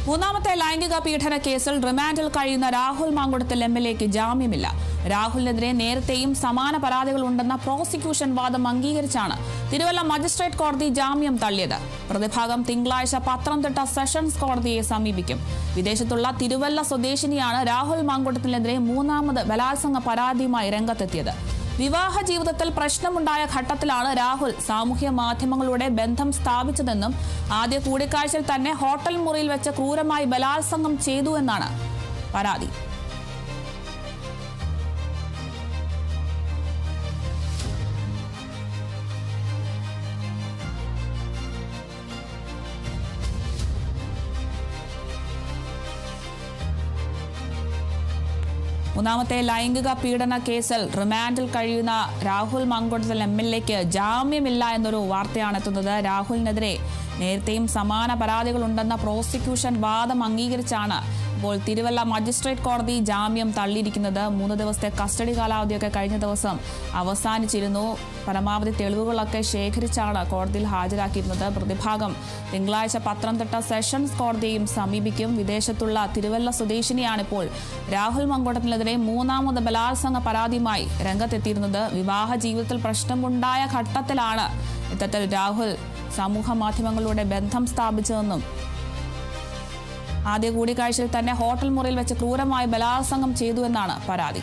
മൂന്നാമത്തെ ലൈംഗിക പീഡന കേസിൽ റിമാൻഡിൽ കഴിയുന്ന രാഹുൽ മാങ്കുടത്തിൽ എംഎൽഎക്ക് ജാമ്യമില്ല. രാഹുലിനെതിരെ നേരത്തെയും സമാന പരാതികളുണ്ടെന്ന പ്രോസിക്യൂഷൻ വാദം അംഗീകരിച്ചാണ് തിരുവല്ല മജിസ്ട്രേറ്റ് കോടതി ജാമ്യം തള്ളിയത്. പ്രതിഭാഗം തിങ്കളാഴ്ച പത്തനംതിട്ട സെഷൻസ് കോടതിയെ സമീപിക്കും. വിദേശത്തുള്ള തിരുവല്ല സ്വദേശിനിയാണ് രാഹുൽ മാങ്കുടത്തിനെതിരെ മൂന്നാമത് ബലാത്സംഗ പരാതിയുമായി രംഗത്തെത്തിയത്. വിവാഹ ജീവിതത്തിൽ പ്രശ്നമുണ്ടായ ഘട്ടത്തിലാണ് രാഹുൽ സാമൂഹ്യ മാധ്യമങ്ങളുടെ ബന്ധം സ്ഥാപിച്ചതെന്നും ആദ്യ കൂടിക്കാഴ്ചയിൽ തന്നെ ഹോട്ടൽ മുറിയിൽ വെച്ച് ക്രൂരമായി ബലാത്സംഗം ചെയ്തു എന്നാണ് പരാതി. മൂന്നാമത്തെ ലൈംഗിക പീഡന കേസിൽ റിമാൻഡിൽ കഴിയുന്ന രാഹുൽ മാങ്കുടത്തിൽ എംഎൽഎക്ക് ജാമ്യമില്ല എന്നൊരു വാർത്തയാണ് എത്തുന്നത്. രാഹുലിനെതിരെ നേരത്തെയും സമാന പരാതികളുണ്ടെന്ന പ്രോസിക്യൂഷൻ വാദം അംഗീകരിച്ചാണ് ഇപ്പോൾ തിരുവല്ല മജിസ്ട്രേറ്റ് കോടതി ജാമ്യം തള്ളിയിരിക്കുന്നത്. 3 ദിവസത്തെ കസ്റ്റഡി കാലാവധിയൊക്കെ കഴിഞ്ഞ ദിവസം അവസാനിച്ചിരുന്നു. പരമാവധി തെളിവുകളൊക്കെ ശേഖരിച്ചാണ് കോടതിയിൽ ഹാജരാക്കിയിരുന്നത്. പ്രതിഭാഗം തിങ്കളാഴ്ച പത്തനംതിട്ട സെഷൻസ് കോടതിയെയും സമീപിക്കും. വിദേശത്തുള്ള തിരുവല്ല സ്വദേശിനിയാണിപ്പോൾ രാഹുൽ മാങ്കുടത്തിനെതിരെ മൂന്നാമത് ബലാത്സംഗ പരാതിയുമായി രംഗത്തെത്തിയിരുന്നത്. വിവാഹ ജീവിതത്തിൽ പ്രശ്നമുണ്ടായ ഘട്ടത്തിലാണ് ഇത്തരത്തിൽ രാഹുൽ സമൂഹ മാധ്യമങ്ങളുടെ ബന്ധം സ്ഥാപിച്ചതെന്നും ആദ്യ കൂടിക്കാഴ്ചയിൽ തന്നെ ഹോട്ടൽ മുറിയിൽ വെച്ച് ക്രൂരമായി ബലാത്സംഗം ചെയ്തു എന്നാണ് പരാതി.